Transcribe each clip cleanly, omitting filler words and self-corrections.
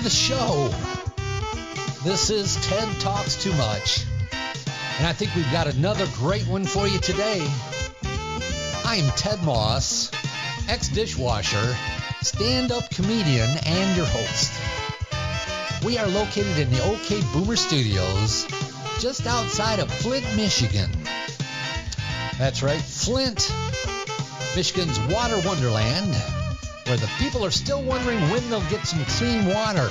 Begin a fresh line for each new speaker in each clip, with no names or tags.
the show. This is Ted Talks Too Much, and I think we've got another great one for you today. I'm Ted Moss, ex-dishwasher, stand-up comedian, and your host. We are located in the OK Boomer Studios, just outside of Flint, Michigan. That's right, Flint, Michigan's water wonderland, where the people are still wondering when they'll get some clean water.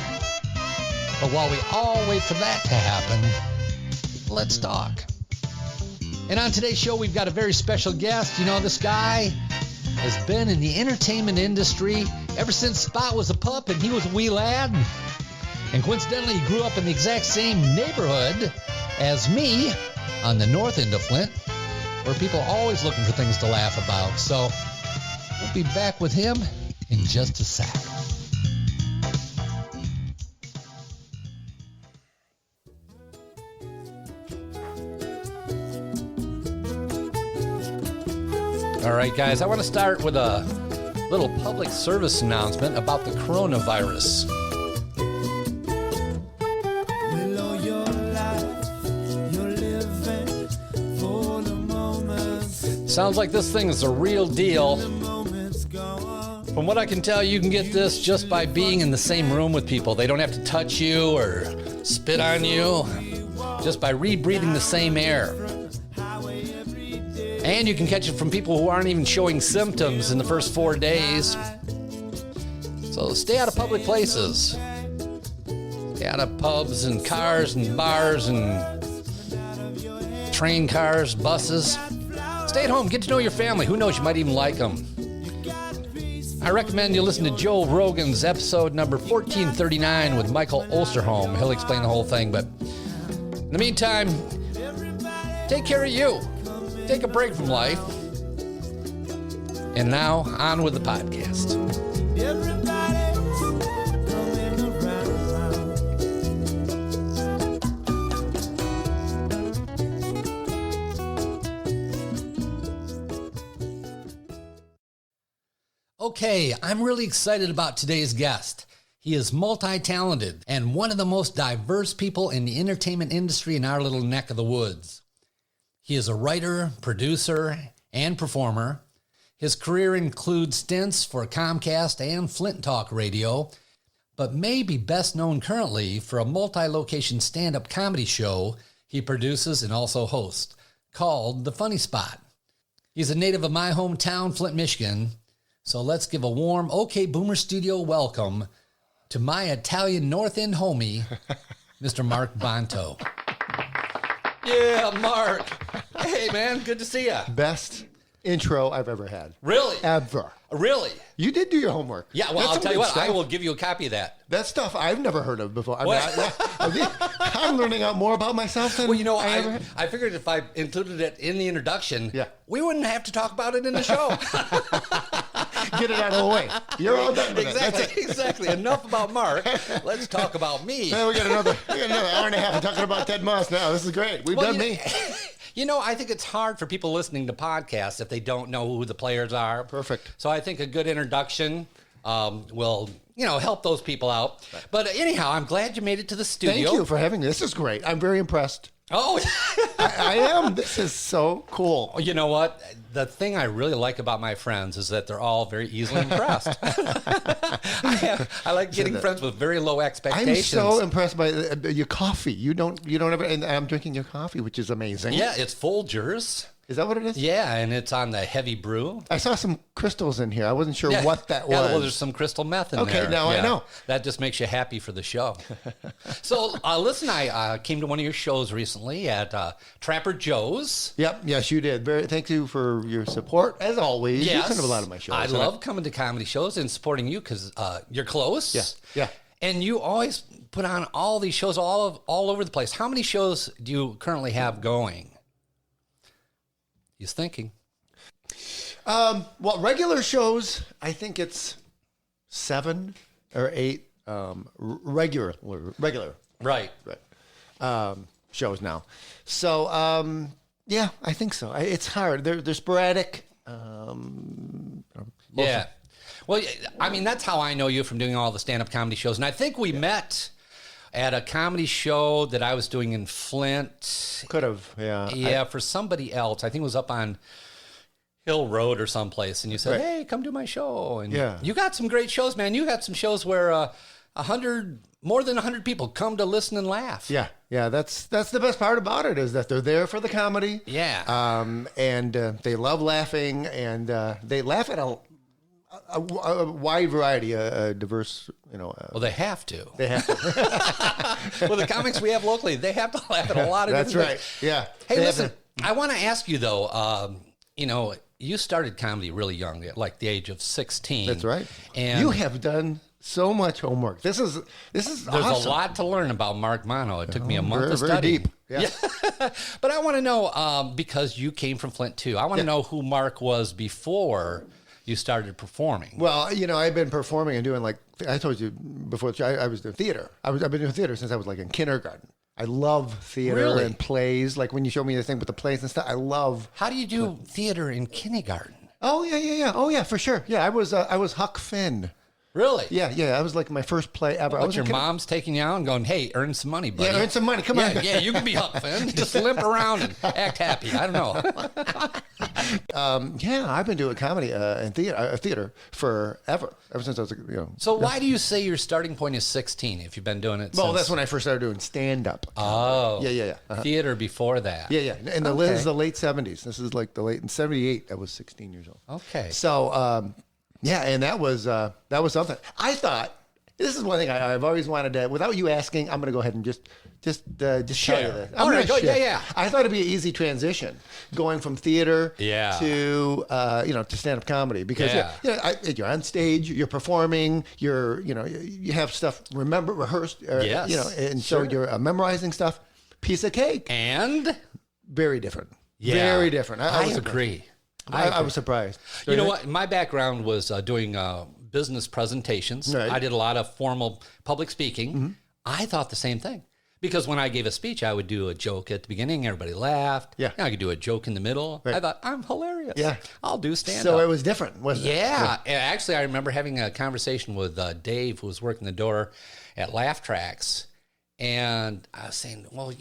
But while we all wait for that to happen, let's talk. And on today's show, we've got a very special guest. You know, this guy has been in the entertainment industry ever since Spot was a pup and he was a wee lad. And coincidentally, he grew up in the exact same neighborhood as me on the north end of Flint, where people are always looking for things to laugh about. So we'll be back with him in just a sec. All right, guys, I want to start with a little public service announcement about the coronavirus. Sounds like this thing is a real deal. From what I can tell, you can get this just by being in the same room with people. They don't have to touch you or spit on you, just by rebreathing the same air. And you can catch it from people who aren't even showing symptoms in the first 4 days. So stay out of public places. Stay out of pubs and cars and bars and train cars, buses. Stay at home, get to know your family. Who knows, you might even like them. I recommend you listen to Joe Rogan's episode number 1439 with Michael Osterholm. He'll explain the whole thing, but in the meantime, take care of you. Take a break from life. And now, on with the podcast. Okay, I'm really excited about today's guest. He is multi-talented and one of the most diverse people in the entertainment industry in our little neck of the woods. He is a writer, producer, and performer. His career includes stints for Comcast and Flint Talk Radio, but may be best known currently for a multi-location stand-up comedy show he produces and also hosts, called The Funny Spot. He's a native of my hometown, Flint, Michigan, so let's give a warm OK Boomer Studio welcome to my Italian North End homie, Mr. Mark Bonto. Yeah, Mark. Hey, man, good to see you.
Best intro I've ever had.
Really?
Ever.
Really?
You did do your homework.
Yeah, well,
That's
I'll tell you what,
stuff.
I will give you a copy of that.
That stuff I've never heard of before. I'm learning out more about myself than
Well, you know,
I ever had.
I figured if I included it in the introduction,
Yeah.
we wouldn't have to talk about it in the show.
Get it out of the way. You're all done with it. That's it.
Exactly. Enough about Mark. Let's talk about me.
Now we got another hour and a half of talking about Ted Moss now. This is great. We've done me.
You know, I think it's hard for people listening to podcasts if they don't know who the players are.
Perfect.
So I think a good introduction will, help those people out. Right. But anyhow, I'm glad you made it to the studio.
Thank you for having me. This is great. I'm very impressed.
Oh,
I am. This is so cool.
You know what? The thing I really like about my friends is that they're all very easily impressed. I like getting friends with very low expectations.
I'm so impressed by your coffee. You don't ever, and I'm drinking your coffee, which is amazing.
Yeah, it's Folgers.
Is that what it is?
Yeah, and it's on the heavy brew.
I saw some crystals in here. I wasn't sure what that was.
Yeah, well, there's some crystal meth in there.
Okay, now I know.
That just makes you happy for the show. So, listen, I came to one of your shows recently at Trapper Joe's.
Yep, yes, you did. Thank you for your support, as always.
Yes.
You come to a lot of my shows.
I love coming to comedy shows and supporting you because you're close.
Yeah.
And you always put on all these shows all over the place. How many shows do you currently have going? He's thinking.
Well, regular shows, I think it's 7 or 8 regular.
Right.
Shows now. So, yeah, I think so. It's hard. They're sporadic.
Yeah. Well, I mean, that's how I know you from doing all the stand-up comedy shows. And I think we met at a comedy show that I was doing in Flint.
Could have, yeah.
Yeah, for somebody else. I think it was up on Hill Road or someplace. And you said, hey, come do my show. And you got some great shows, man. You had some shows where more than 100 people come to listen and laugh.
Yeah, yeah. That's the best part about it is that they're there for the comedy.
Yeah.
And they love laughing, and they laugh at a wide variety, a diverse,
well, they have to.
They have to.
Well, the comics we have locally, they have to laugh at a lot of different things.
Yeah.
Hey, listen, I want to ask you, though, you started comedy really young, at like the age of 16.
That's right.
And
you have done so much homework. This is
There's
awesome.
a lot to learn about Mark Bonto. It took me a month
very,
to study.
Very deep. Yeah.
But I want to know, because you came from Flint, too. I want to know who Mark was before you started performing.
Well, I've been performing and doing, like I told you before, I was doing theater. I've been doing theater since I was like in kindergarten. I love theater and plays. Like when you show me the thing with the plays and stuff, I love.
How do you do theater in kindergarten?
Oh, yeah. Oh, yeah, for sure. Yeah, I was Huck Finn.
Really?
Yeah. I was like my first play ever.
But your mom's taking you out and going, hey, earn some money, buddy.
Yeah, earn some money. Come on.
Yeah, you can be Huck Finn. Just limp around and act happy. I don't know.
I've been doing comedy and theater forever. Ever since I was,
So why do you say your starting point is 16 if you've been doing it
Well,
since...
that's when I first started doing stand-up.
Oh.
Yeah.
Theater before that.
Yeah. And this is the late 70s. This is like in 78, I was 16 years old.
Okay.
So, and that was something. I thought, this is one thing I've always wanted to, without you asking, I'm going to go ahead and just tell you this.
All right, go. Yeah.
I thought it'd be an easy transition going from theater to stand-up comedy because you're on stage, you're performing, you have stuff rehearsed, and so you're memorizing stuff. Piece of cake.
And
very different.
Yeah.
Very different.
I agree.
I was surprised.
You know what? My background was doing business presentations.
Right.
I did a lot of formal public speaking. Mm-hmm. I thought the same thing. Because when I gave a speech, I would do a joke at the beginning. Everybody laughed.
Yeah.
I could do a joke in the middle. Right. I thought, I'm hilarious.
Yeah.
I'll do stand-up.
So it was different, wasn't it?
Yeah. Actually, I remember having a conversation with Dave, who was working the door at Laugh Tracks. And I was saying, well,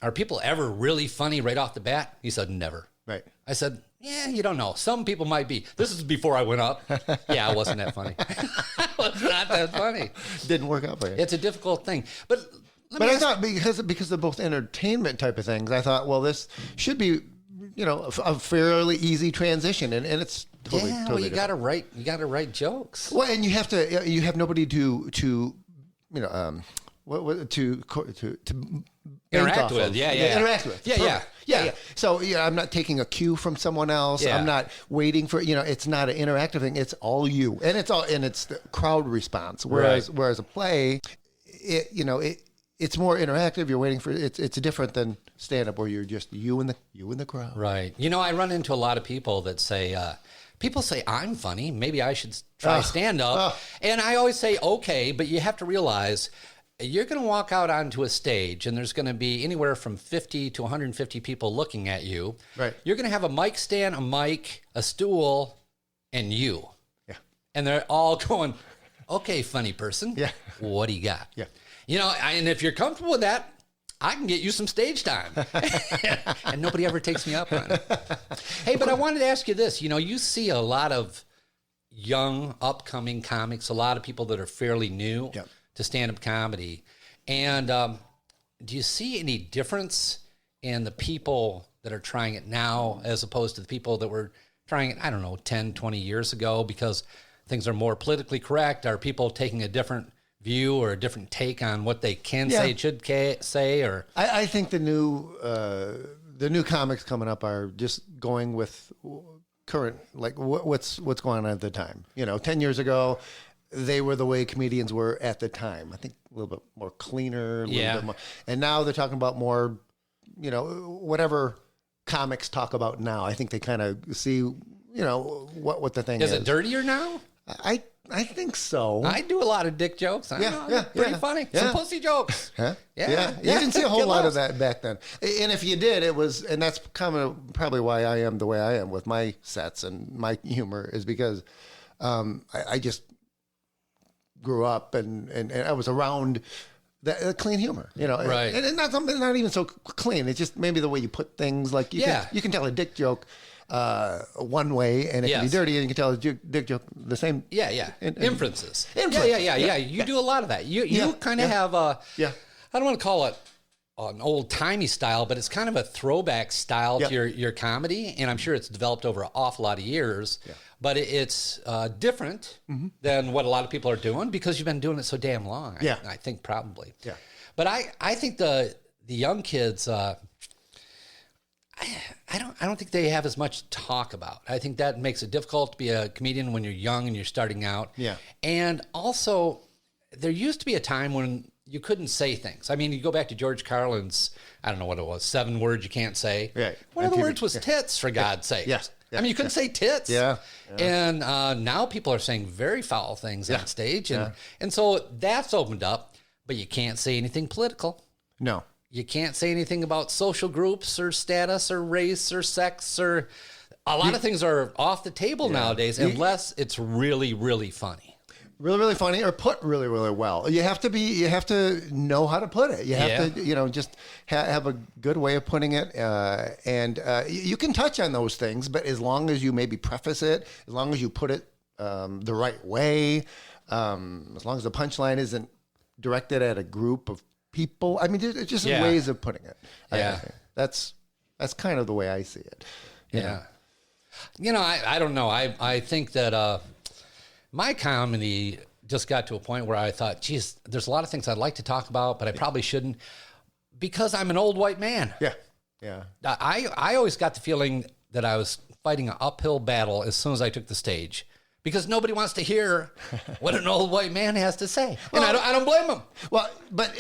are people ever really funny right off the bat? He said, never.
Right.
I said, yeah, you don't know. Some people might be. This is before I went up. Yeah, I wasn't that funny. I was not that funny.
Didn't work out for you.
It's a difficult thing. But
I thought because of both entertainment type of things, I thought, well, this should be, a fairly easy transition, and it's totally
you got to write jokes.
Well, and you have nobody to
interact with.
Interact with. Yeah. So I'm not taking a cue from someone else.
Yeah.
I'm not waiting for it's not an interactive thing. It's all you, and it's the crowd response. Whereas a play, it's more interactive. You're waiting for it's different than stand up where you're just you and the crowd.
Right. I run into a lot of people that say. People say, I'm funny. Maybe I should try stand up. And I always say, okay, but you have to realize you're going to walk out onto a stage and there's going to be anywhere from 50 to 150 people looking at you.
Right.
You're going to have a mic stand, a mic, a stool, and you.
Yeah.
And they're all going, okay, funny person.
Yeah.
What do you got?
Yeah.
And if you're comfortable with that, I can get you some stage time. And nobody ever takes me up on it. Hey, but I wanted to ask you this. You see a lot of young, upcoming comics, a lot of people that are fairly new to stand-up comedy. And do you see any difference in the people that are trying it now as opposed to the people that were trying it, 10, 20 years ago because things are more politically correct? Are people taking a different view or a different take on what they can say, should say, or
I think the new comics coming up are just going with current, like what's going on at the time. 10 years ago, they were the way comedians were at the time. I think a little bit more cleaner, a little bit more, and now they're talking about more, whatever comics talk about now. I think they kind of see, what the thing is.
Is it dirtier now?
I think so.
I do a lot of dick jokes. Pretty funny. Some pussy jokes.
Huh? Yeah. You didn't see a whole lot of that back then. And if you did, and that's kind of probably why I am the way I am with my sets and my humor is because I just grew up and I was around that clean humor,
Right.
and not something not even so clean. It's just maybe the way you put things. Like you can tell a dick joke one way, and it can be dirty, and you can tell a dick joke the same.
Inferences.
Yeah.
You do a lot of that. You kind of have a.
Yeah.
I don't want to call it an old timey style, but it's kind of a throwback style to your comedy, and I'm sure it's developed over an awful lot of years. Yeah. But it's different than what a lot of people are doing because you've been doing it so damn long. I think probably. Yeah. But I think the young kids. I don't think they have as much to talk about. I think that makes it difficult to be a comedian when you're young and you're starting out. Yeah. And also, there used to be a time when you couldn't say things. I mean, you go back to George Carlin's, I don't know what it was, 7 words you can't say. Right. One of the words was tits, for God's sake. Yeah. I mean, you couldn't say tits. Yeah. And now people are saying very foul things on stage. And so that's opened up, but you can't say anything political. No. You can't say anything about social groups or status or race or sex or a lot of things are off the table nowadays unless it's really, really funny. Really, really funny or put really, really well. You have to know how to put it. You have to, just have a good way of putting it. And you can touch on those things, but as long as you maybe preface it, as long as you put it the right way, as long as the punchline isn't directed at a group of people. I mean, there's just ways of putting it. I think. That's kind of the way I see it. Yeah. I don't know. I think that my comedy just got to a point where I thought, geez, there's a lot of things I'd like to talk about, but I probably shouldn't because I'm an old white man. Yeah. Yeah. I always got the feeling that I was fighting an uphill battle as soon as I took the stage. Because nobody wants to hear what an old white man has to say, and I don't blame them. Well, but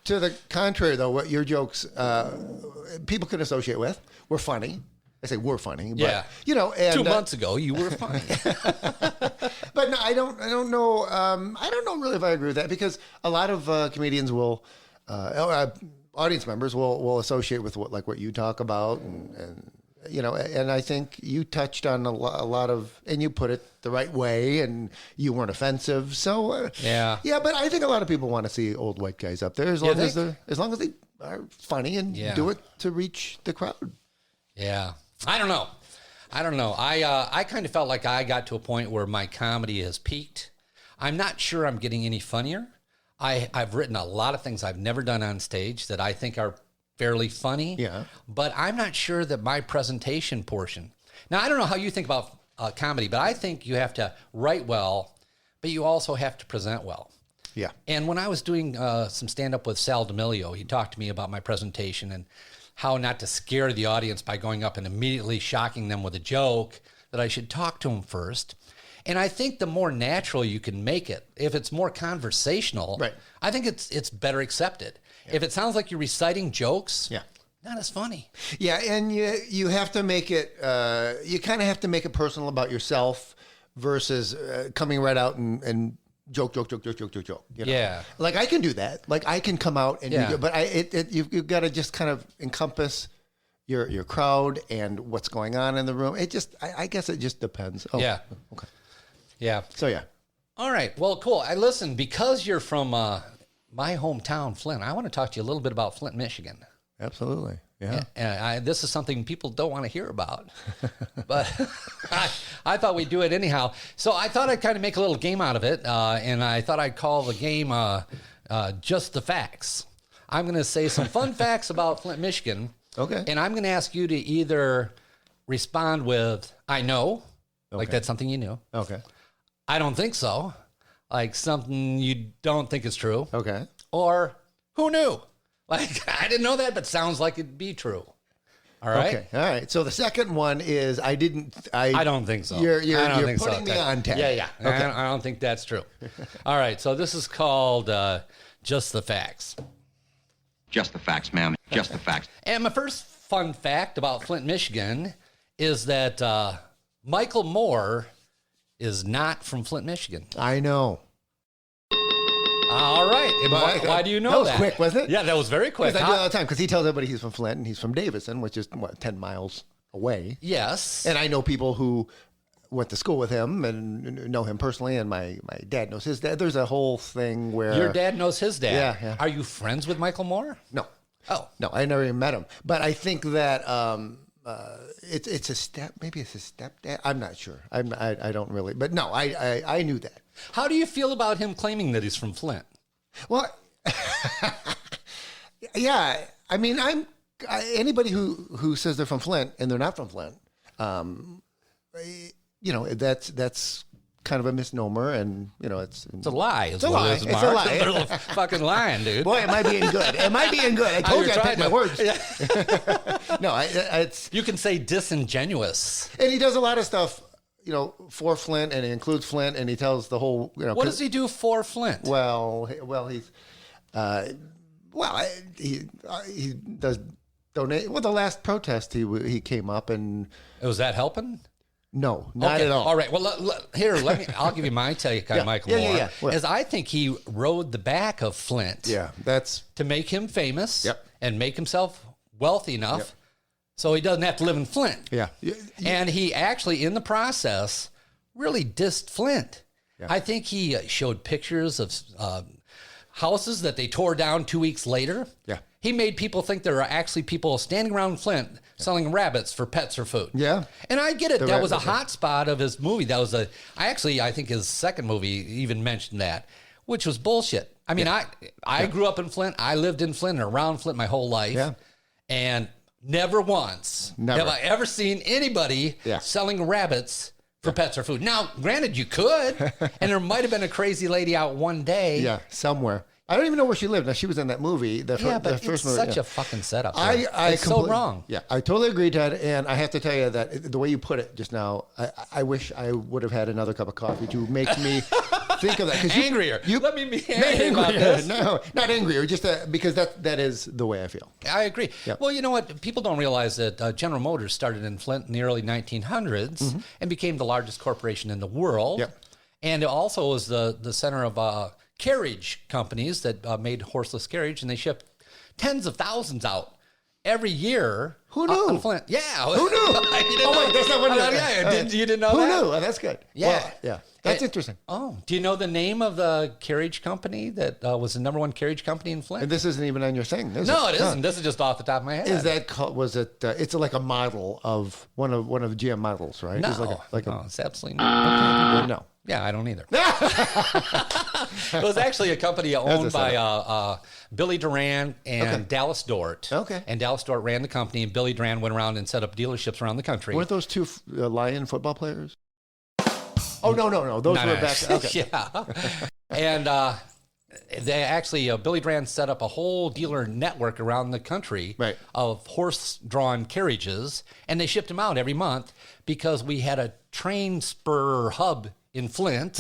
to the contrary, though, what your jokes people can associate with were funny. I say we're funny, but and, 2 months ago you were funny. But no, I don't know. I don't know really if I agree with that because a lot of comedians will, audience members will associate with what you talk about and. And I think you touched on a lot of, and you put it the right way, and you weren't offensive. So but I think a lot of people want to see old white guys up there as long as they are funny and do it to reach the crowd. Yeah, I don't know. I kind of felt like I got to a point where my comedy has peaked. I'm not sure I'm getting any funnier. I've written a lot of things I've never done on stage that I think are fairly funny, but I'm not sure that my presentation portion. Now, I don't know how you think about comedy, but I think you have to write well, but you also have to present well. Yeah. And when I was doing some stand-up with Sal D'Amelio, he talked to me about my presentation and how not to scare the audience by going up and immediately shocking them with a joke, that I should talk to them first. And I think the more natural you can make it, if it's more conversational, I think it's better accepted. Yeah. If it sounds like you're reciting jokes, not as funny. Yeah, and you have to make it, you kind of have to make it personal about yourself versus coming right out and joke. Yeah. Like I can do that. Like I can come out and but you've got to just kind of encompass your crowd and what's going on in the room. It just, I guess it just depends. Oh, yeah. Okay. Yeah. So yeah. All right. Well, cool. Listen, because you're from my hometown, Flint, I want to talk to you a little bit about Flint, Michigan. Absolutely. Yeah. And this is something people don't want to hear about, but I thought we'd do it anyhow. So I thought I'd kind of make a little game out of it. And I thought I'd call the game Just the Facts. I'm going to say some fun facts about Flint, Michigan. Okay. And I'm going to ask you to either respond with, I know, like that's something you knew. Okay. I don't think so. Like something you don't think is true. Okay. Or who knew? Like, I didn't know that, but sounds like it'd be true. All right. Okay. All right. So the second one is I don't think so. You're putting me on tag. Yeah. Okay. I don't think that's true. All right. So this is called Just the Facts. Just the facts, ma'am. Just the facts. And my first fun fact about Flint, Michigan is that Michael Moore is not from Flint, Michigan. I know. All right. Why do you know that? That was quick, wasn't it? Yeah, that was very quick. I do it all the time because he tells everybody he's from Flint and he's from Davison, which is 10 miles away. Yes. And I know people who
went to school with him and know him personally, and my dad knows his dad. There's a whole thing where
Your dad knows his dad.
Yeah.
Are you friends with Michael Moore?
No.
Oh.
No, I never even met him. But I think that it's a maybe it's a stepdad. I'm not sure. I don't really. But no, I knew that.
How do you feel about him claiming that he's from Flint?
Well, yeah. I mean, anybody who says they're from Flint and they're not from Flint, that's kind of a misnomer, and it's
a lie.
It's a lie. It's a lie.
They're fucking lying, dude.
Boy, am I being good? I told you I picked my words.
Yeah.
No, it's
you can say disingenuous.
And he does a lot of stuff, for Flint, and it includes Flint, and he tells the whole.
What does he do for Flint?
Well, he's, he does donate. Well, the last protest he came up and.
Was that helping?
No, not at all.
All right. Well, I'll give you my take on Michael Moore.
Yeah.
As I think he rode the back of Flint.
Yeah, that's
to make him famous.
Yep.
And make himself wealthy enough, so he doesn't have to live in Flint.
Yeah.
And he actually, in the process, really dissed Flint. Yeah. I think he showed pictures of houses that they tore down 2 weeks later.
Yeah.
He made people think there are actually people standing around Flint selling rabbits for pets or food.
Yeah.
And I get it. That was a hot spot of his movie. That was I think his second movie even mentioned that, which was bullshit. I mean, I grew up in Flint. I lived in Flint and around Flint my whole life.
Yeah.
And never once have I ever seen anybody selling rabbits for pets or food. Now, granted, you could, and there might have been a crazy lady out one day.
Yeah, somewhere. I don't even know where she lived. Now, she was in that movie.
But it's such a fucking setup. It's so wrong.
Yeah, I totally agree, Ted. And I have to tell you that the way you put it just now, I wish I would have had another cup of coffee to make me think of that.
Angrier. Let me be angry about this.
No, not angrier. Just because that is the way I feel.
I agree.
Yep.
Well, you know what? People don't realize that General Motors started in Flint in the early 1900s and became the largest corporation in the world.
Yep.
And it also was the center of carriage companies that made horseless carriage, and they shipped tens of thousands out every year.
Who knew?
On Flint. Yeah.
Who knew?
Oh,
wait, that's not what
you didn't know
Who
that?
knew? Oh, that's good.
Yeah.
Well, yeah. That's interesting.
Oh, do you know the name of the carriage company that was the number one carriage company in Flint?
And this isn't even on your thing, is it?
No, it isn't. This is just off the top of my head.
Is that was it? It's like a model of one of the GM models, right?
No, it's absolutely not.
No.
Yeah, I don't either. It was actually a company owned by Billy Duran and Dallas Dort.
Okay.
And Dallas Dort ran the company, and Billy Duran went around and set up dealerships around the country.
Weren't those two Lion football players? Oh, no. Those were back. Okay.
Yeah. And they actually, Billy Duran set up a whole dealer network around the country of horse-drawn carriages, and they shipped them out every month because we had a train spur hub in Flint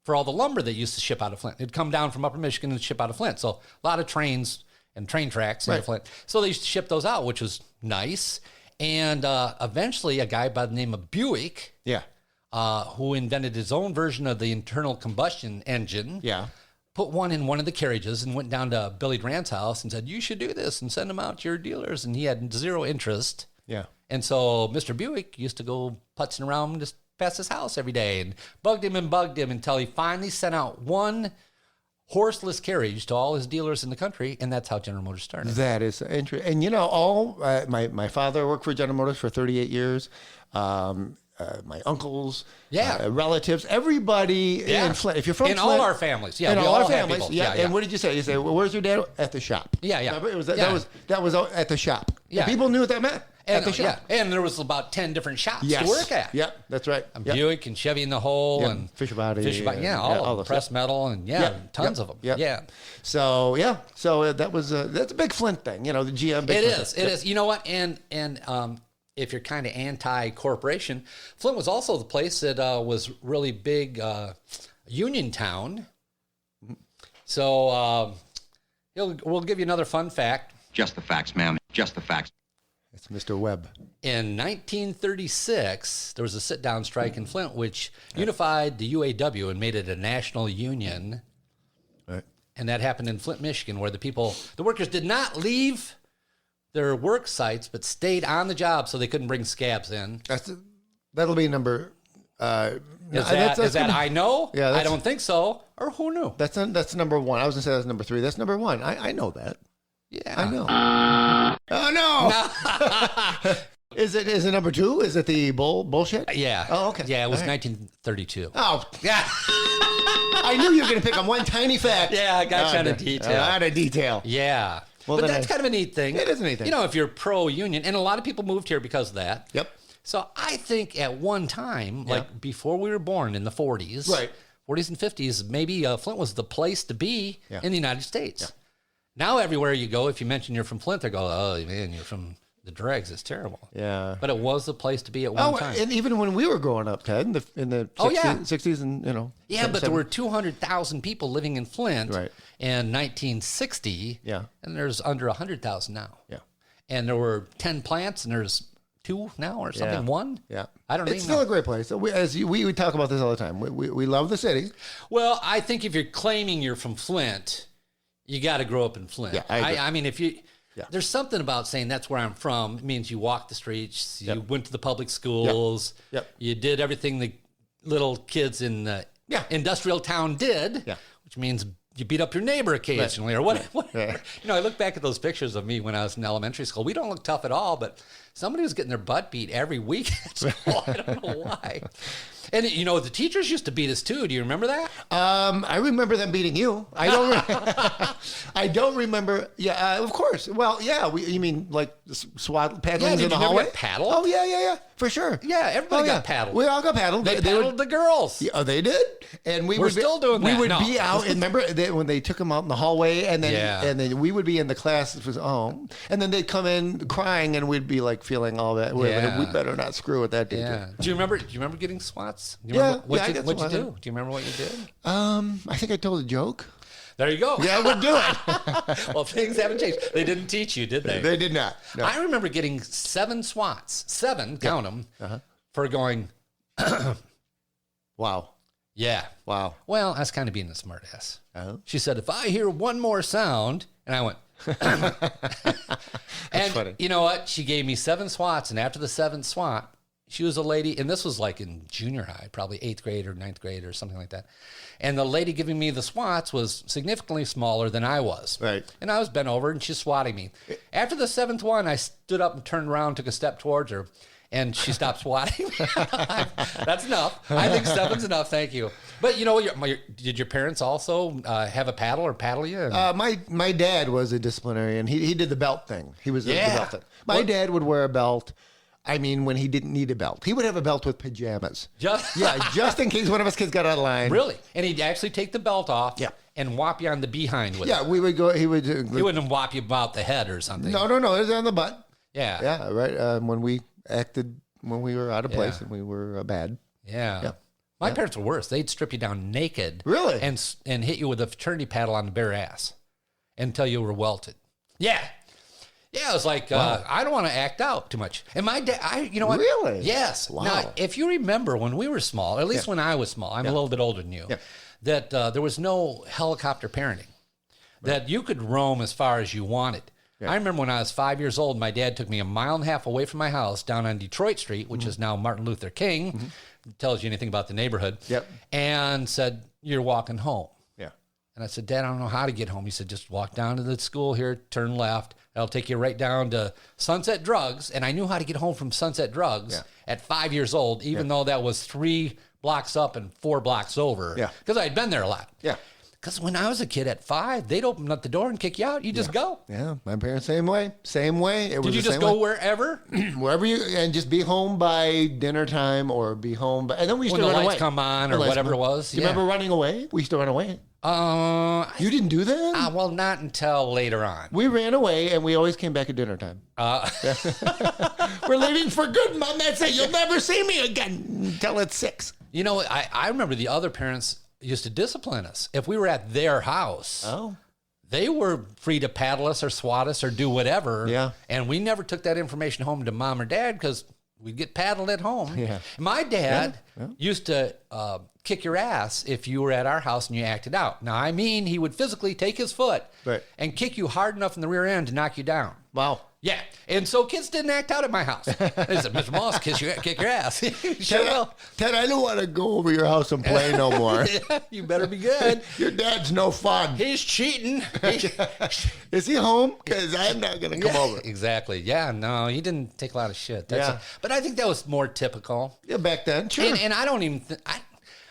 for all the lumber that used to ship out of Flint. It'd come down from Upper Michigan and ship out of Flint. So a lot of trains and train tracks into Flint. So they used to ship those out, which was nice. And eventually a guy by the name of Buick, who invented his own version of the internal combustion engine, put one in one of the carriages and went down to Billy Duran's house and said, you should do this and send them out to your dealers. And he had zero interest.
Yeah.
And so Mr. Buick used to go putzing around just past his house every day and bugged him until he finally sent out one horseless carriage to all his dealers in the country, and that's how General Motors started.
That is interesting. And my father worked for General Motors for 38 years. My uncles, relatives, everybody in Flint. If you're from
in
Flint,
all our families,
in all our families, And what did you say? You say, well, "Where's your dad?" At the shop.
Yeah.
Remember? It was that was at the shop.
Yeah,
and people knew what that meant. At the shop.
And there was about 10 different shops to work at.
Yep, that's right.
Buick and Chevy in the Hole and
Fisher Body.
All of them. Press metal and tons of them. Yeah.
So that's a big Flint thing. The GM.
It is. You know what? And if you're kind of anti-corporation, Flint was also the place that was really big union town. So we'll give you another fun fact.
Just the facts, ma'am. Just the facts.
It's Mr. Webb.
In 1936, there was a sit-down strike in Flint, which unified the UAW and made it a national union.
Right.
And that happened in Flint, Michigan, where the workers did not leave their work sites, but stayed on the job so they couldn't bring scabs in.
That'll be number
Is that I know?
Yeah,
I don't think so. Or who knew?
That's number one. I was gonna say that's number three. That's number one. I know that.
Yeah,
I know. Oh no! Is it number two? Is it the bullshit?
Yeah.
Oh, okay.
Yeah, it was 1932.
Oh,
Yeah.
I knew you were gonna pick on one tiny fact.
Yeah, I got you on a detail.
Out of detail.
Yeah.
Well,
but that's kind of a neat thing.
It is a neat thing.
You know, if you're pro-union, and a lot of people moved here because of that.
Yep.
So I think at one time, like before we were born in the 40s,
Right.
40s and 50s, maybe Flint was the place to be in the United States.
Yeah.
Now everywhere you go, if you mention you're from Flint, they go, "Oh man, you're from the dregs. It's terrible."
Yeah.
But it was the place to be at one time.
And even when we were growing up, Ted, in the 60s and,
Yeah, but there were 200,000 people living in Flint
Right.
in 1960.
Yeah.
And there's under 100,000 now.
Yeah.
And there were 10 plants, and there's 2 now or something.
Yeah.
1?
Yeah.
I don't
It's
even
still
know.
a great place. So we talk about this all the time. We love the city.
Well, I think if you're claiming you're from Flint, you got to grow up in Flint.
Yeah, I agree.
I mean, if you...
Yeah.
There's something about saying that's where I'm from. It means you walk the streets, you
Yep.
went to the public schools,
Yep.
you did everything the little kids in industrial town did, which means you beat up your neighbor occasionally or whatever.
Right.
You know, I look back at those pictures of me when I was in elementary school. We don't look tough at all, but somebody was getting their butt beat every week at school. I don't know why. And, you know, the teachers used to beat us too. Do you remember that?
I remember them beating you. I don't. I don't remember. Yeah, of course. Well, yeah. You mean like SWAT paddling in the hallway?
Get paddled?
Oh yeah, for sure.
Yeah, everybody got paddled.
We all got paddled.
They paddled the girls.
Yeah, oh, they did. And
We're still doing that.
We would
No.
be out. And remember when they took them out in the hallway, and then
Yeah.
and then we would be in the class. It was and then they'd come in crying, and we'd be like feeling all that.
Yeah.
We better not screw with that teacher.
Yeah. Do you remember getting swats? Do you
Yeah,
remember
I got
what'd you
swatted.
do? Do you remember what you did?
I think I told a joke.
There you go.
Yeah, I would do it.
Well, things haven't changed. They didn't teach you, did they?
They did not. No.
I remember getting 7 swats. 7, count them, for going,
Wow.
yeah.
Wow.
Well, that's kind of being a smartass.
Uh-huh.
She said, if I hear one more sound, and I went, and
funny.
you know what? She gave me 7 swats, and after the 7th swat, she was a lady, and this was like in junior high, probably 8th grade or 9th grade or something like that. And the lady giving me the swats was significantly smaller than I was.
Right.
And I was bent over, and she's swatting me. After the 7th one, I stood up and turned around, took a step towards her, and she stopped swatting. That's enough. I think 7's enough. Thank you. But you know, did your parents also have a paddle or paddle you?
My dad was a disciplinarian. He did the belt thing. He was the belt thing. My
What?
dad would wear a belt. I mean, when he didn't need a belt, he would have a belt with pajamas. Just in case one of us kids got out of line.
Really? And he'd actually take the belt off and whop you on the behind with it.
Yeah, we would go. He would.
He wouldn't whop you about the head or something.
No. It was on the butt.
Yeah.
Yeah, right. When we acted, when we were out of place
Yeah.
and we were bad.
Yeah.
Yeah.
My parents were worse. They'd strip you down naked.
Really?
And hit you with a fraternity paddle on the bare ass until you were welted. Yeah. Yeah, it was like, I don't want to act out too much. And my dad, you know what?
Really?
Yes.
Wow.
Now, if you remember when we were small, or at least when I was small, I'm a little bit older than you, that there was no helicopter parenting, that you could roam as far as you wanted. I remember when I was 5 years old, my dad took me 1.5 miles away from my house down on Detroit Street, which is now Martin Luther King, tells you anything about the neighborhood, and said, you're walking home.
Yeah.
And I said, Dad, I don't know how to get home. He said, just walk down to the school here, turn left. That'll take you right down to Sunset Drugs. And I knew how to get home from Sunset Drugs at 5 years old, even though that was 3 blocks up and 4 blocks over.
Yeah.
Because I'd been there a lot.
Yeah.
Because when I was a kid at 5, they'd open up the door and kick you out. You just go.
Yeah, my parents same way. Same way. It was
Did you
the
just
same
go
way.
wherever?
Wherever you and just be home by dinner time or be home by, and then we used
When
to
the
run
lights
away.
come on
The
or
lights
whatever
come
it
on.
was?
Do you remember running away? We used to run away. You didn't do that?
Well, not until later on.
We ran away and we always came back at dinner time. We're leaving for good, Mom. That's it. You'll never see me again until it's 6.
You know, I remember the other parents used to discipline us. If we were at their house, they were free to paddle us or swat us or do whatever.
Yeah.
And we never took that information home to Mom or Dad because we'd get paddled at home.
Yeah.
My dad used to kick your ass if you were at our house and you acted out. Now, I mean, he would physically take his foot
Right.
and kick you hard enough in the rear end to knock you down.
Wow.
Yeah, and so kids didn't act out at my house. They said, Mr. Moss, kick your ass. Sure will.
Ted, I don't want to go over your house and play no more.
Yeah, you better be good.
Your dad's no fun.
He's cheating.
Is he home? Because I'm not going to come over.
Exactly. Yeah, no, he didn't take a lot of shit.
Yeah.
But I think that was more typical.
Yeah, back then, sure.
And I don't even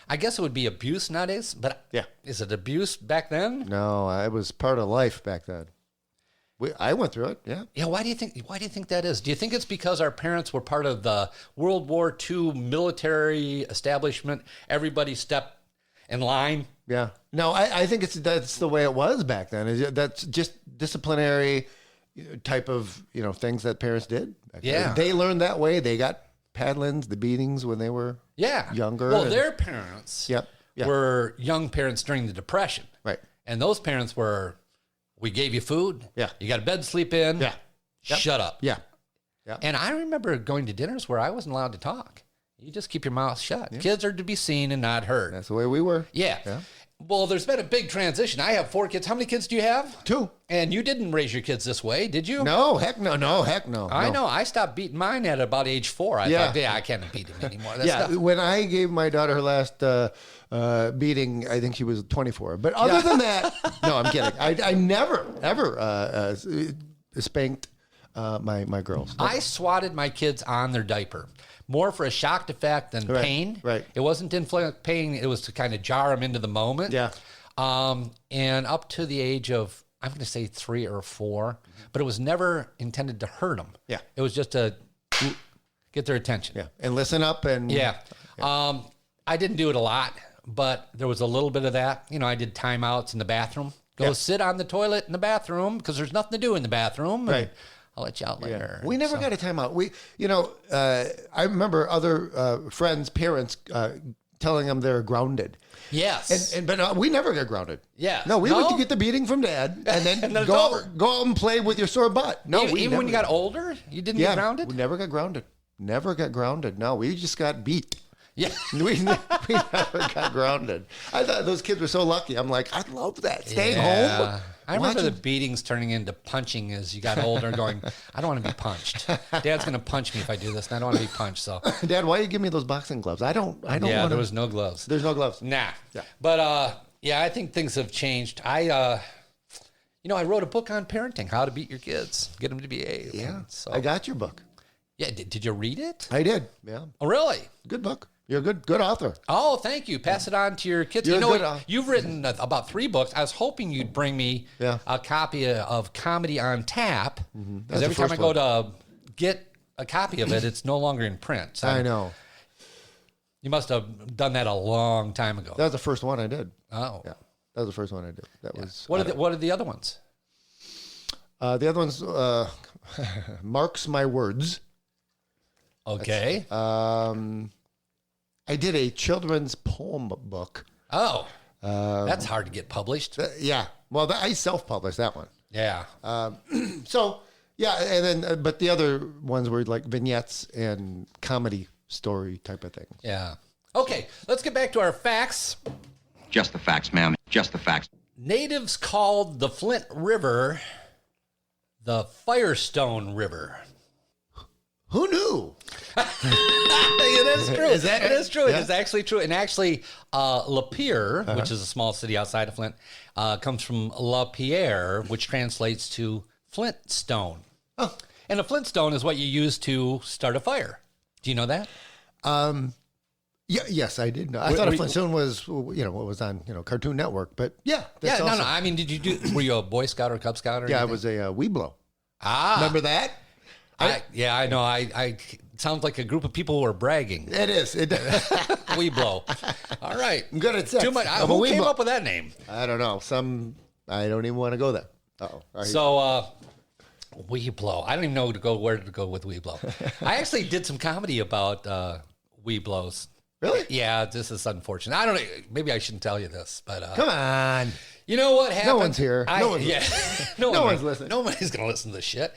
I guess it would be abuse nowadays, but
Yeah.
Is it abuse back then?
No, I was part of life back then. I went through it, yeah.
Yeah, why do you think that is? Do you think it's because our parents were part of the World War II military establishment? Everybody stepped in line?
Yeah. No, I think that's the way it was back then. That's just disciplinary type of, things that parents did. Back then.
Yeah.
They learned that way. They got paddlings, the beatings when they were younger.
Well, their parents
Yep. Yeah.
were young parents during the Depression.
Right.
And those parents were, we gave you food.
Yeah.
You got a bed to sleep in.
Yeah. Yep.
Shut up.
Yeah.
And I remember going to dinners where I wasn't allowed to talk. You just keep your mouth shut. Yeah. Kids are to be seen and not heard.
That's the way we were.
Yeah. Well, there's been a big transition. I have 4 kids. How many kids do you have?
2.
And you didn't raise your kids this way, did you?
No, heck no, heck no.
I know. I stopped beating mine at about age 4. I thought, I can't beat him anymore. That's
when I gave my daughter her last beating, I think she was 24. But other than that, no, I'm kidding. I never, ever spanked my girls.
I swatted my kids on their diaper. More for a shock effect than pain.
Right.
It wasn't to inflict pain. It was to kind of jar them into the moment.
Yeah.
And up to the age of, I'm going to say 3 or 4, but it was never intended to hurt them.
Yeah.
It was just to get their attention.
Yeah. And listen up and.
Yeah. I didn't do it a lot, but there was a little bit of that. I did timeouts in the bathroom. Go sit on the toilet in the bathroom because there's nothing to do in the bathroom.
Right.
I'll let you out later.
We never got a timeout. I remember other friends' parents telling them they're grounded.
Yes.
But we never got grounded.
Yeah.
No, we would get the beating from dad and then go out and play with your sore butt. No,
even when you got older, you didn't get grounded?
We never got grounded. Never got grounded. No, we just got beat.
Yeah.
we never got grounded. I thought those kids were so lucky. I'm like, I love that. Staying home.
I remember the beatings turning into punching as you got older, going, I don't want to be punched. Dad's going to punch me if I do this, and I don't want to be punched. So,
Dad, why you give me those boxing gloves? I don't want to.
There was no gloves.
There's no gloves.
Nah.
Yeah.
But, I think things have changed. I wrote a book on parenting, how to beat your kids, get them to behave.
Yeah.
So,
I got your book.
Yeah. Did you read it?
I did. Yeah.
Oh, really?
Good book. You're a good author.
Oh, thank you. Pass it on to your kids. You've written about 3 books. I was hoping you'd bring me a copy of Comedy on Tap, because every time I go to get a copy of it, it's no longer in print. So
I know.
You must have done that a long time ago.
That was the first one I did.
Oh.
Yeah. That was the first one I did. That was.
What are the other ones?
The other one's Marks My Words.
Okay.
I did a children's poem book.
Oh, that's hard to get published.
Yeah. Well, I self-published that one.
Yeah.
So, yeah, and then, but the other ones were like vignettes and comedy story type of thing.
Yeah. Okay, let's get back to our facts.
Just the facts, ma'am. Just the facts.
Natives called the Flint River the Firestone River.
Who knew?
It is true. It is true.
Yeah.
It is actually true. And actually, Lapeer, which is a small city outside of Flint, comes from La Pierre, which translates to flint stone.
Oh.
And a flint stone is what you use to start a fire. Do you know that?
Yeah, yes, I did know. I thought a Flintstone was, what was on, Cartoon Network, but yeah.
Yeah, no. I mean, were you a Boy Scout or Cub Scout or anything?
I was a Weeblo.
Ah.
Remember that?
I know. I it sounds like a group of people who are bragging.
It is.
Weeblo. All right.
I'm good at sex.
Who came up with that name?
I don't know. I don't even want to go there. Uh-oh.
So, Weeblo. I don't even know where to go with Weeblo. I actually did some comedy about Weeblos.
Really?
Yeah, this is unfortunate. I don't know. Maybe I shouldn't tell you this, but
come on.
You know what happened?
No one's here. No one's listening.
Nobody's going to listen to this shit.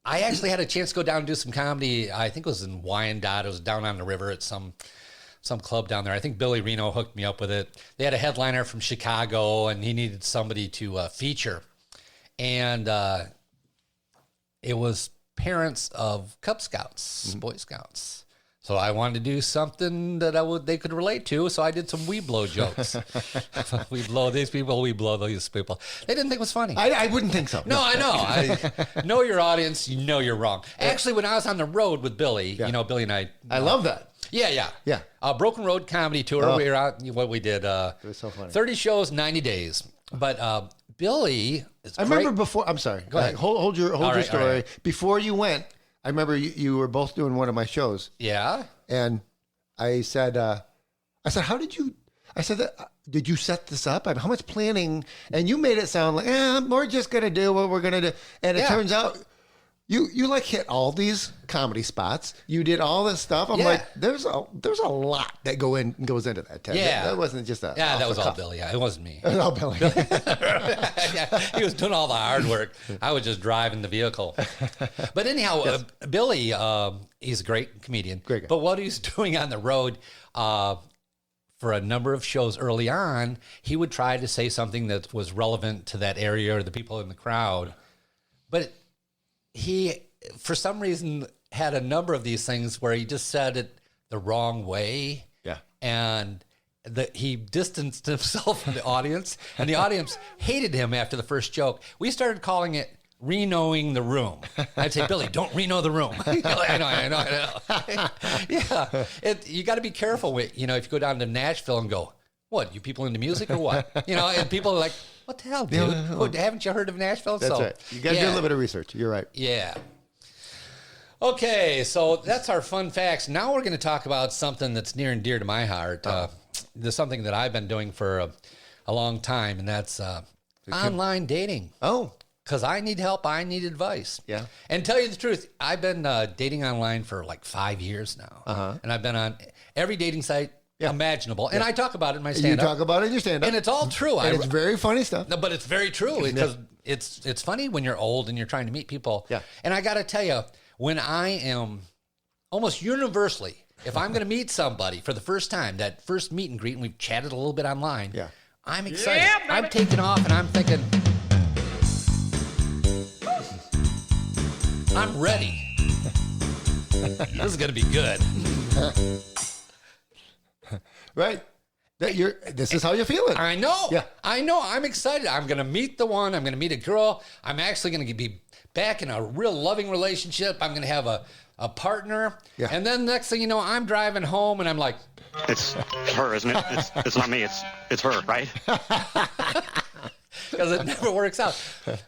I actually had a chance to go down and do some comedy. I think it was in Wyandotte. It was down on the river at some club down there. I think Billy Reno hooked me up with it. They had a headliner from Chicago, and he needed somebody to feature. And it was parents of Cub Scouts, Boy Scouts. So I wanted to do something that they could relate to. So I did some we blow jokes. We blow these people, we blow these people. They didn't think it was funny.
I wouldn't think so.
No, I know. I know your audience. You know you're wrong. Actually, when I was on the road with Billy, Billy and I
love that.
Yeah. Broken Road Comedy Tour.
Oh.
We were out. What we did. It
was so funny.
30 shows, 90 days. But Billy is
I remember before. I'm sorry.
Go ahead.
Hold your
right,
story.
all right.
Before you went, I remember you were both doing one of my shows.
Yeah.
And I said, how did you? I said, did you set this up? How much planning? And you made it sound like, we're just gonna do what we're gonna do. And it turns out, you like hit all these comedy spots. You did all this stuff. I'm like, there's a lot that goes into that. Ted.
Yeah,
that wasn't just a
that was all Billy. Yeah, it wasn't me.
It was all Billy.
He was doing all the hard work. I was just driving the vehicle. But anyhow, Billy, he's a great comedian.
Great guy.
But what he's doing on the road, for a number of shows early on, he would try to say something that was relevant to that area or the people in the crowd. But he, for some reason, had a number of these things where he just said it the wrong way.
Yeah.
And he distanced himself from the audience, and the audience hated him after the first joke. We started calling it Renoing the Room. I'd say, Billy, don't reno the room. I know. Yeah. You got to be careful with, if you go down to Nashville and go, what, you people into music or what? And people are like, what the hell, dude? Haven't you heard of Nashville?
That's right. You got to do a little bit of research. You're right.
Yeah. Okay, so that's our fun facts. Now we're going to talk about something that's near and dear to my heart. There's something that I've been doing for a long time, and that's online dating.
Oh.
Because I need help. I need advice.
Yeah.
And tell you the truth, I've been dating online for like 5 years now. And I've been on every dating site imaginable. And I talk about it in my stand-up.
You talk about it in your stand-up.
And it's all true.
And it's very funny stuff.
No, but it's very true because it's funny when you're old and you're trying to meet people.
Yeah.
And I got to tell you, when I am almost universally, if I'm going to meet somebody for the first time, that first meet and greet, and we've chatted a little bit online, I'm excited. Yeah, I'm taking off and I'm thinking, I'm ready. This is going to be good.
Right. This is how you're feeling.
I know.
Yeah.
I know. I'm excited. I'm going to meet the one. I'm going to meet a girl. I'm actually going to be back in a real loving relationship. I'm going to have a partner.
Yeah.
And then next thing you know, I'm driving home and I'm like,
It's her, isn't it? It's not me. It's her, right?
because it never works out.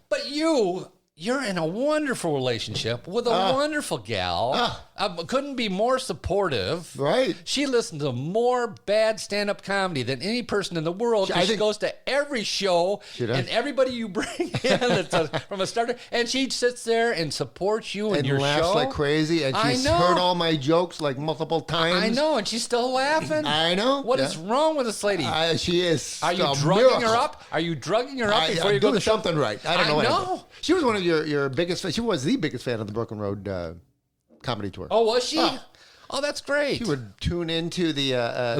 But you're in a wonderful relationship with a wonderful gal. Couldn't be more supportive.
Right.
She listens to more bad stand-up comedy than any person in the world. She goes to every show, and everybody you bring in from a starter, and she sits there and supports you in your show.
And laughs like crazy, and she's heard all my jokes like multiple times.
I know, and she's still laughing.
I know.
What is wrong with this lady?
She is.
Are you drugging her up? Are you drugging her up before you go to
something right? I don't know.
I know.
She was one of your biggest. She was the biggest fan of the Broken Road comedy tour.
Oh, was she? Oh, that's great.
She would tune into the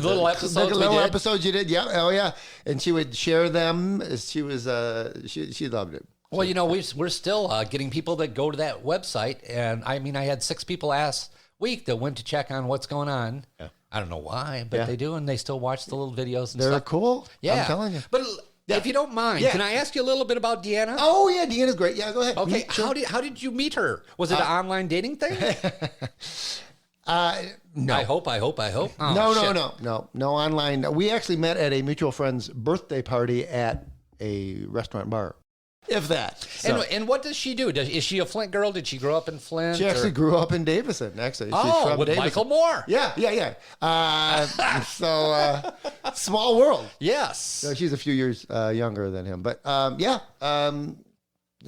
little episodes.
The little episodes you did. Yeah. Oh, yeah. And she would share them. She was. She loved it.
Well, we're still getting people that go to that website, and I mean, I had 6 people last week that went to check on what's going on. Yeah. I don't know why, but they do, and they still watch the little videos and
They're
stuff.
cool.
Yeah,
I'm telling you.
But if you don't mind, can I ask you a little bit about Deanna?
Oh yeah, Deanna's great. Yeah, go ahead.
Okay,
Sure.
how did you meet her? Was it an online dating thing?
No.
I hope.
Oh, no online. We actually met at a mutual friend's birthday party at a restaurant bar. If that. So.
And what does she do? Is she a Flint girl? Did she grow up in Flint?
She actually grew up in Davison, actually. She's from
with
Davison.
Michael Moore.
Yeah. Small world.
Yes.
So she's a few years younger than him. But,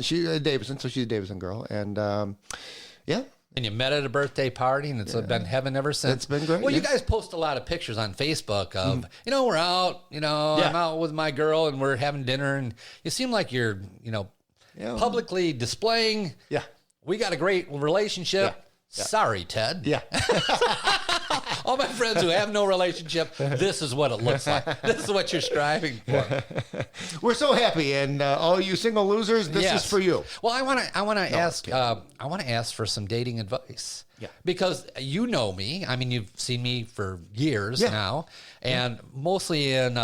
she's Davison, so she's a Davison girl. And,
And you met at a birthday party, and it's been heaven ever since.
It's been great.
Well, you guys post a lot of pictures on Facebook of, we're out, I'm out with my girl, and we're having dinner, and you seem like you're, publicly displaying, we got a great relationship.
Yeah.
Sorry, Ted.
Yeah.
All my friends who have no relationship, this is what it looks like. This is what you're striving for.
We're so happy, and all you single losers, this is for you.
Well, I want to ask for some dating advice.
Yeah.
Because you know me. I mean, you've seen me for years now, and mostly in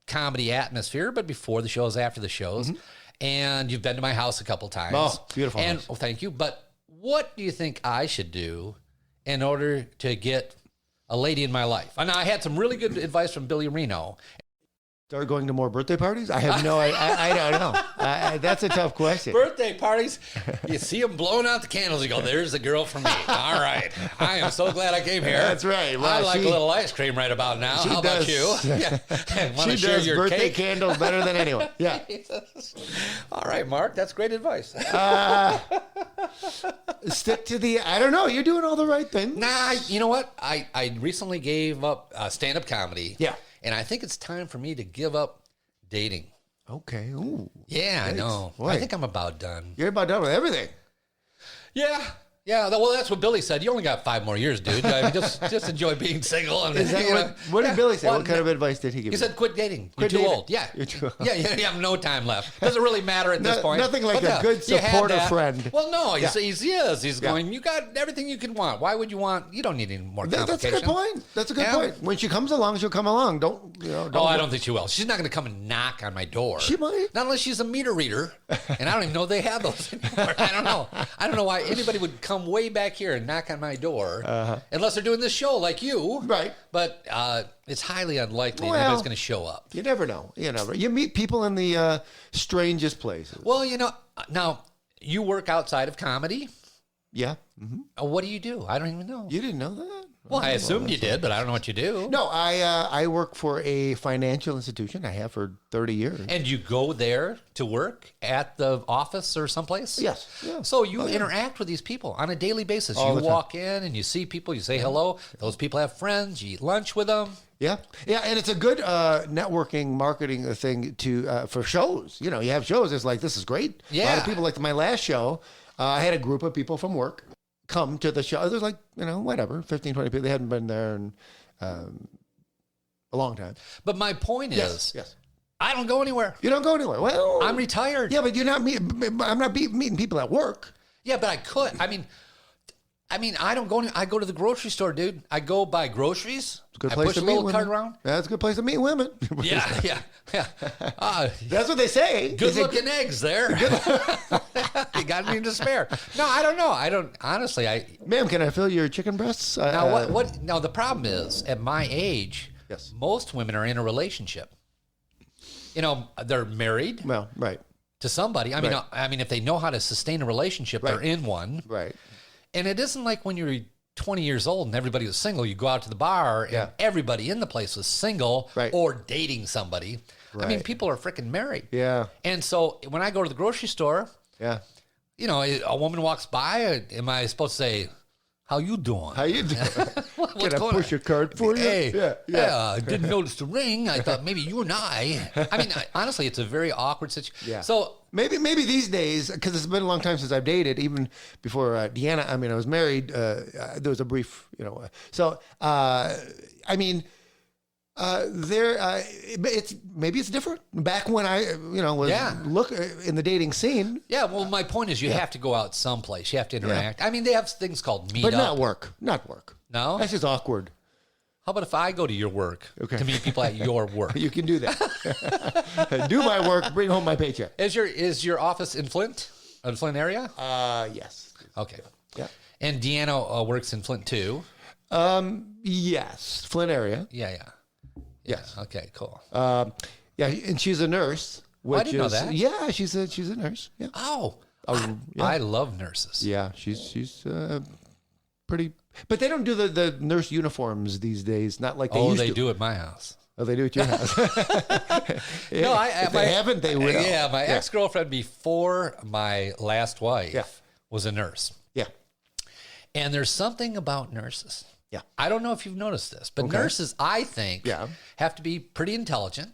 comedy atmosphere, but before the shows, after the shows. And you've been to my house a couple times.
Oh, beautiful
And
house.
well, thank you. But what do you think I should do in order to get a lady in my life? And I had some really good advice from Billy Reno.
Start going to more birthday parties? I have no I don't know. That's a tough question.
Birthday parties, you see them blowing out the candles. You go, there's the girl for me. All right. I am so glad I came here.
That's right. Well,
I like a little ice cream right about now. How about you? Yeah.
She
share
does
your
birthday
cake?
candles better than anyone. Yeah.
All right, Mark. That's great advice.
Stick to the, I don't know. You're doing all the right things.
Nah, you know what? I recently gave up stand-up comedy.
Yeah.
And I think it's time for me to give up dating.
Okay. Ooh.
Yeah, I
Thanks.
know.
Boy.
I think I'm about done.
You're about done with everything.
Yeah. Yeah, well, that's what Billy said. You only got 5 more years, dude. I mean, just enjoy being single. And,
Is that
you know,
what did Billy say?
well,
What kind of advice did he give
He
you?
said, quit dating.
Quit
You're too
dating.
old. Yeah.
You're too old.
Yeah, you have no time left. Doesn't really matter at this point.
Nothing like
But
a good
you had
supportive
that.
friend.
Well, no,
Yeah.
he's going, you got everything you can want. Why would you want, you don't need any more
That's a
complication.
good point. That's a good
Yeah.
point. When she comes along, she'll come along. Don't.
Oh, I don't think she will. She's not going to come and knock on my door.
She might.
Not unless she's a meter reader, and I don't even know they have those anymore. I don't know. I don't know why anybody would come way back here and knock on my door, unless they're doing this show like you.
Right.
But it's highly unlikely
Well,
anybody's going to show up.
You never know. You never. You meet people in the strangest places.
Well, now you work outside of comedy.
Yeah. Mm-hmm.
What do you do? I don't even know.
You didn't know that?
Well, I assumed you did, but I don't know what you do.
No, I work for a financial institution. I have for 30 years.
And you go there to work at the office or someplace?
Yes. Yeah.
So you interact with these people on a daily basis.
All
You
the time.
walk in and you see people, you say hello. Those people have friends. You eat lunch with them.
Yeah, yeah, and it's a good networking marketing thing to for shows. You have shows. It's like, this is great. A lot
Yeah.
of people, like my last show, I had a group of people from work come to the show. There's like, whatever, 15, 20 people. They hadn't been there in a long time.
But my point is,
Yes.
I don't go anywhere.
You don't go anywhere. Well,
I'm retired.
Yeah, but you're not I'm not meeting people at work.
Yeah, but I could. I mean, I don't go. I go to the grocery store, dude. I go buy groceries.
It's a good
I
place
push
to
a
meet
little
women.
cart around.
That's a good place to meet women.
Yeah.
That's what they say.
Good
They say,
looking eggs there. You got any to spare? No, I don't know. I don't honestly.
Ma'am, can I fill your chicken breasts?
Now what? Now the problem is, at my age,
Yes.
most women are in a relationship. They're married
Well, right,
to somebody. I mean, if they know how to sustain a relationship, they're in one.
right.
And it isn't like when you're 20 years old and everybody was single. You go out to the bar and everybody in the place was single
Right.
or dating somebody. I mean,
Right.
people are freaking married.
Yeah,
And so when I go to the grocery store,
yeah.
a woman walks by. Am I supposed to say, "How you doing?"
How you doing?
What's
Can I
going
push
on?
your card for you?
Hey,
Yeah.
I didn't notice the ring. I thought maybe you and I. I mean, honestly, it's a very awkward situation.
Yeah.
So
Maybe these days, because it's been a long time since I've dated, even before Deanna. I mean, I was married. There was a brief, it's different. Back when I, was in the dating scene,
yeah, well, my point is, you have to go out someplace. You have to interact. I mean, they have things called meet
but
up.
not work. Not work.
No?
That's just awkward.
How about if I go to your work
Okay.
to meet people at your work?
You can do that. Do my work, bring home my paycheck.
Is your office in Flint? In Flint area?
Yes.
Okay.
Yeah.
And Deanna works in Flint too.
Yes. Flint area.
Yeah.
Yes.
Okay. Cool.
Yeah, and she's a nurse. Which
I didn't know that.
Yeah, she's a nurse. Yeah.
Oh,
yeah.
I love nurses.
Yeah, she's pretty. But they don't do the nurse uniforms these days. Not like they used
They
to.
do at my house.
Oh, they do at your house.
No,
if they haven't, they will.
Yeah, my ex-girlfriend before my last wife
Yeah.
was a nurse.
Yeah.
And there's something about nurses.
Yeah.
I don't know if you've noticed this, but nurses, I think,
Yeah.
have to be pretty intelligent.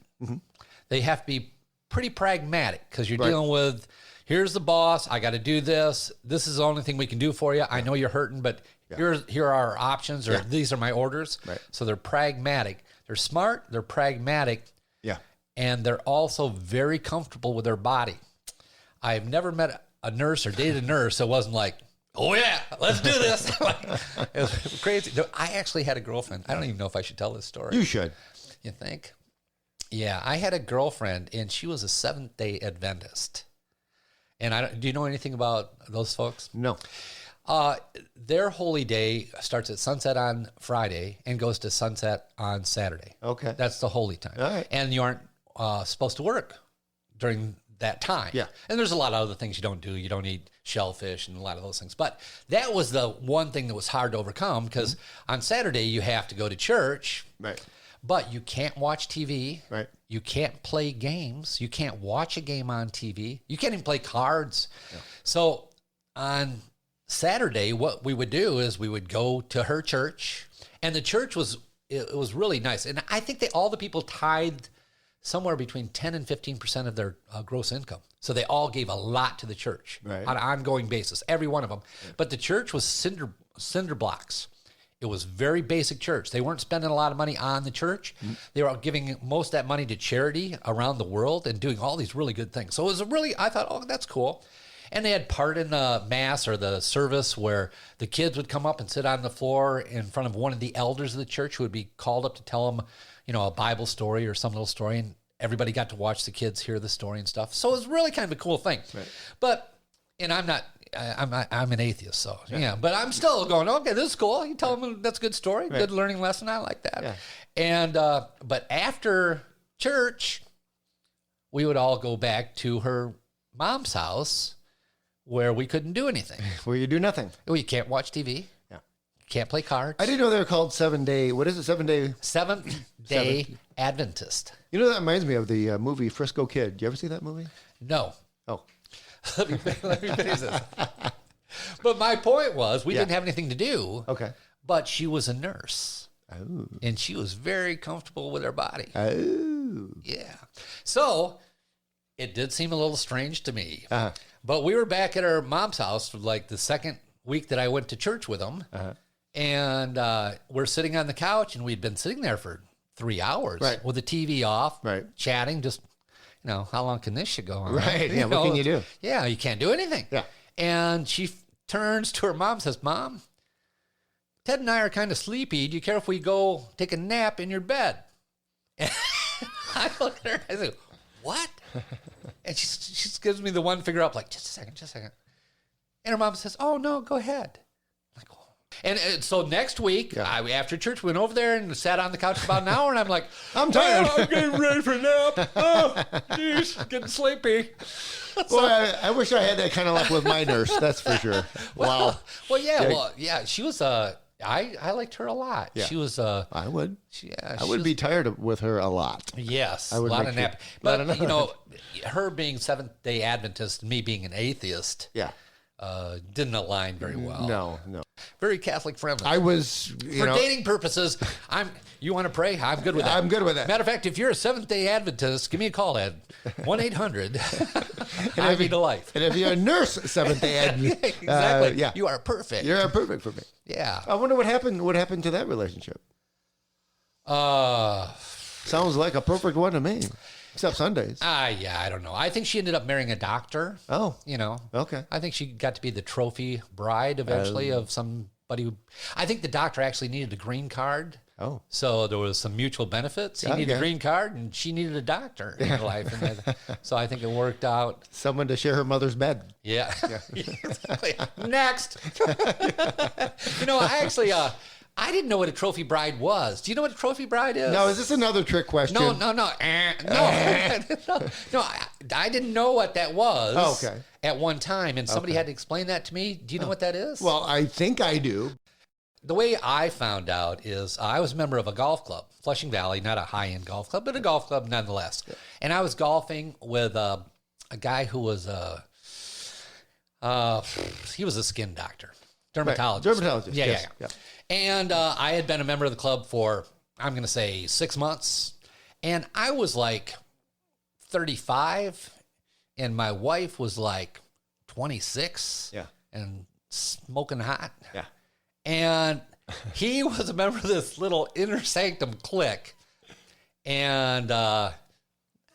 They have to be pretty pragmatic because you're
Right.
dealing with, here's the boss. I got to do this. This is the only thing we can do for you. I know you're hurting, but here are our options, or these are my orders.
Right.
So they're pragmatic. They're smart. They're pragmatic.
Yeah.
And they're also very comfortable with their body. I've never met a nurse or dated a nurse that wasn't like, oh yeah, let's do this. It was crazy. No, I actually had a girlfriend. I don't even know if I should tell this story.
You should.
You think? Yeah, I had a girlfriend, and she was a Seventh-day Adventist. And do you know anything about those folks?
No.
Their holy day starts at sunset on Friday and goes to sunset on Saturday.
Okay.
That's the holy time.
All right.
And you aren't supposed to work during that time.
Yeah.
And there's a lot of other things you don't do. You don't eat shellfish and a lot of those things. But that was the one thing that was hard to overcome, because on Saturday you have to go to church.
Right.
But you can't watch TV.
Right.
You can't play games. You can't watch a game on TV. You can't even play cards. Yeah. So on Saturday, what we would do is we would go to her church, and the church was really nice. And I think all the people tithed somewhere between 10 and 15% of their gross income. So they all gave a lot to the church on an ongoing basis, every one of them. Yeah. But the church was cinder blocks. It was very basic church. They weren't spending a lot of money on the church. Mm-hmm. They were giving most of that money to charity around the world and doing all these really good things. So it was I thought, oh, that's cool. And they had part in the mass or the service where the kids would come up and sit on the floor in front of one of the elders of the church who would be called up to tell them, a Bible story or some little story. And everybody got to watch the kids hear the story and stuff. So it was really kind of a cool thing. Right. But, and I'm an atheist, so yeah. But I'm still going, okay, this is cool. You tell them that's a good story, good learning lesson. I like that. Yeah. And but after church, we would all go back to her mom's house, where we couldn't do anything.
Where you do nothing.
Well, you can't watch TV. Yeah. You can't play cards.
I didn't know they were called 7-day. What is it? 7-day.
Seventh-day Adventist.
That reminds me of the movie Frisco Kid. You ever see that movie?
No.
Oh.
let me finish this. But my point was, we didn't have anything to do.
Okay.
But she was a nurse.
Oh.
And she was very comfortable with her body.
Oh.
Yeah. So it did seem a little strange to me.
Uh-huh.
But we were back at her mom's house for like the second week that I went to church with them. Uh-huh. And we're sitting on the couch, and we'd been sitting there for 3 hours with the TV off, chatting, just, how long can this shit go on?
Right. Yeah. What can you do?
Yeah. You can't do anything. Yeah. And she turns to her mom and says, Mom, Ted and I are kind of sleepy. Do you care if we go take a nap in your bed? And I look at her and I say, what? And she just gives me the one finger up, like, just a second. And her mom says, oh, no, go ahead. I'm like, oh. And so next week, after church, we went over there and sat on the couch for about an hour. And I'm like,
I'm tired.
I'm getting ready for a nap. Oh, geez, getting sleepy.
Well, I wish I had that kind of luck with my nurse. That's for sure. Wow.
Well, she was I liked her a lot. Yeah. She was
I would. I would be tired with her a lot.
Yes, I would, a lot of nap. But her being Seventh-day Adventist and me being an atheist, didn't align very well.
No.
Very Catholic friendly.
I was,
for dating purposes. You want to pray? I'm good with that.
I'm good with that.
Matter of fact, if you're a Seventh-day Adventist, give me a call at 1-800. I need a life.
And if you're a nurse, Seventh-day Adventist,
exactly. You are perfect.
You're perfect for me.
Yeah.
I wonder what happened. What happened to that relationship? Sounds like a perfect one to me. Except Sundays.
Yeah, I don't know. I think she ended up marrying a doctor.
Oh.
Okay. I think she got to be the trophy bride eventually of somebody who... I think the doctor actually needed a green card.
Oh.
So there was some mutual benefits. He needed a green card, and she needed a doctor in her life. And so I think it worked out.
Someone to share her mother's bed.
Yeah. Exactly. Next. I actually... I didn't know what a trophy bride was. Do you know what a trophy bride is?
No, is this another trick question?
No. No, I didn't know what that was at one time, and somebody had to explain that to me. Do you know what that is?
Well, I think I do.
The way I found out is I was a member of a golf club, Flushing Valley, not a high-end golf club, but a golf club nonetheless. Yeah. And I was golfing with a guy who was he was a skin doctor, dermatologist.
Right. Dermatologist,
yeah. And I had been a member of the club for, I'm going to say, 6 months. And I was like 35. and my wife was like 26
Yeah.
and smoking hot.
Yeah.
And he was a member of this little inner sanctum clique. And I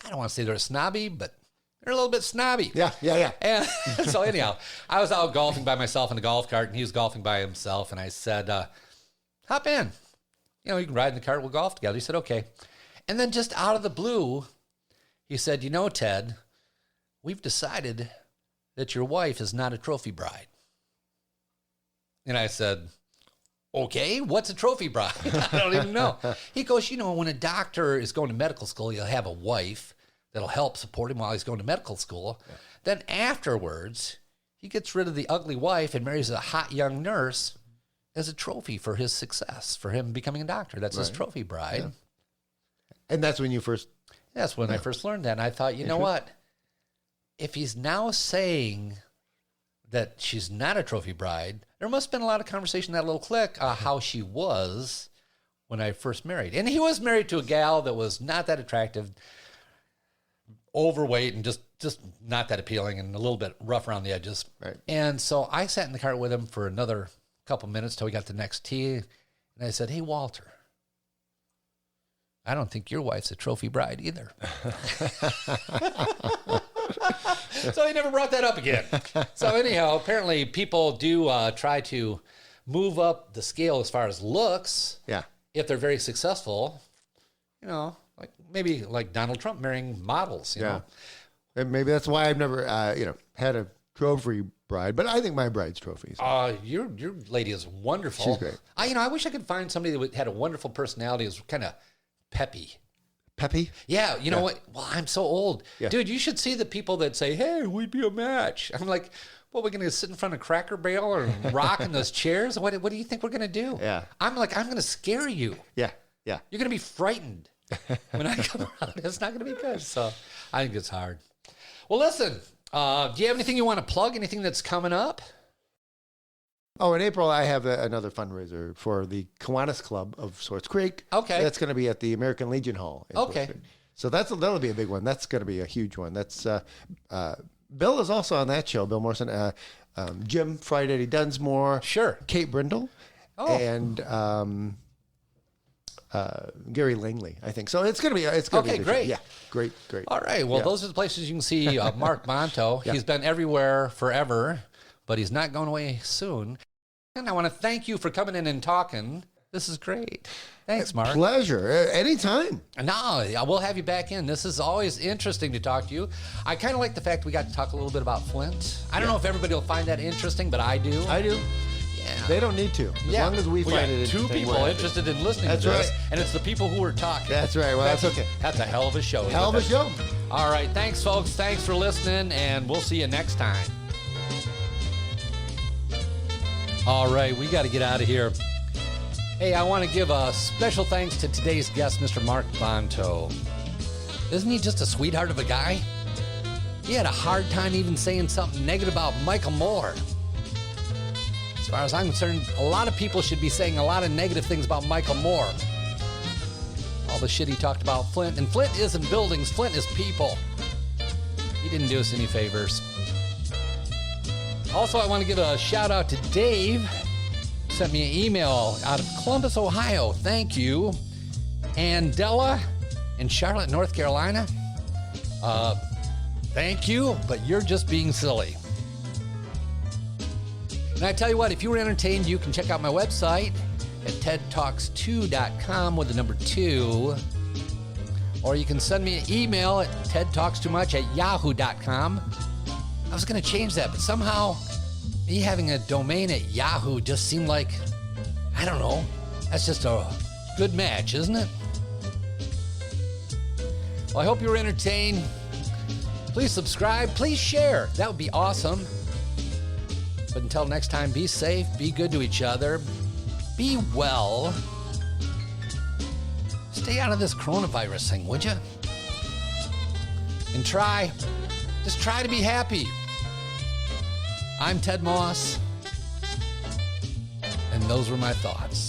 don't want to say they're snobby, but they're a little bit snobby.
Yeah.
And so anyhow, I was out golfing by myself in the golf cart, and he was golfing by himself. And I said, hop in. You know, you can ride in the cart. We'll golf together. He said, okay. And then just out of the blue, he said, you know, Ted, we've decided that your wife is not a trophy bride. And I said, okay, what's a trophy bride? I don't even know. He goes, you know, when a doctor is going to medical school, he'll have a wife that'll help support him while he's going to medical school. Yeah. Then afterwards, he gets rid of the ugly wife and marries a hot young nurse as a trophy for his success, for him becoming a doctor. That's his trophy bride.
Yeah. And that's when you first...
That's when I first learned that. And I thought, you know what? If he's now saying that she's not a trophy bride, there must have been a lot of conversation in that little clique how she was when I first married. And he was married to a gal that was not that attractive, overweight, and just not that appealing, and a little bit rough around the edges.
Right.
And so I sat in the car with him for another couple minutes till we got the next tee. And I said, hey, Walter, I don't think your wife's a trophy bride either. So he never brought that up again. So anyhow, apparently people do try to move up the scale as far as looks.
Yeah.
If they're very successful, you know, like maybe like Donald Trump marrying models, you know.
And maybe that's why I've never, had a trophy bride, but I think my bride's trophies.
Your lady is wonderful.
She's great.
I wish I could find somebody that had a wonderful personality, was kind of peppy.
Peppy?
Yeah, you know what? Well, I'm so old. Yeah. Dude, you should see the people that say, hey, we'd be a match. I'm like, what, we're going to sit in front of Cracker Barrel or rock in those chairs? What do you think we're going to do?
Yeah.
I'm like, I'm going to scare you.
Yeah, yeah.
You're going to be frightened when I come around. It's not going to be good. So I think it's hard. Well, listen, do you have anything you want to plug? Anything that's coming up?
Oh, in April, I have another fundraiser for the Kiwanis Club of Swartz Creek.
Okay.
That's going to be at the American Legion Hall.
Okay.
So that'll be a big one. That's going to be a huge one. That's Bill is also on that show, Bill Morrison. Jim Friday Eddie Dunsmore.
Sure.
Kate Brindle.
Oh.
And Gary Langley, I think. So it's going to be a
Okay, great.
Show. Yeah, great.
All right. Well, those are the places you can see Mark Bonto.
Yeah.
He's been everywhere forever, but he's not going away soon. And I want to thank you for coming in and talking. This is great. Thanks, Mark.
Pleasure. Anytime.
No, we'll have you back in. This is always interesting to talk to you. I kind of like the fact we got to talk a little bit about Flint. I don't know if everybody will find that interesting, but I do.
I do.
Yeah.
They don't need to. As long as we find it
two
interesting,
people interested in listening
That's
to this,
right.
and it's the people who are talking.
That's right. Well, that's okay.
That's a hell of a show.
Hell of a show.
All right. Thanks, folks. Thanks for listening, and we'll see you next time. All right. We got to get out of here. Hey, I want to give a special thanks to today's guest, Mr. Mark Bonto. Isn't he just a sweetheart of a guy? He had a hard time even saying something negative about Michael Moore. As far as I'm concerned, a lot of people should be saying a lot of negative things about Michael Moore. All the shit he talked about Flint. And Flint isn't buildings, Flint is people. He didn't do us any favors. Also, I want to give a shout out to Dave. Sent me an email out of Columbus, Ohio. Thank you. And Della in Charlotte, North Carolina. Thank you, but you're just being silly. And I tell you what, if you were entertained, you can check out my website at tedtalks2.com with the number 2. Or you can send me an email at tedtalkstoomuch@yahoo.com. I was going to change that, but somehow me having a domain at Yahoo just seemed like, I don't know, that's just a good match, isn't it? Well, I hope you were entertained. Please subscribe. Please share. That would be awesome. But until next time, be safe, be good to each other, be well. Stay out of this coronavirus thing, would you? And just try to be happy. I'm Ted Moss, and those were my thoughts.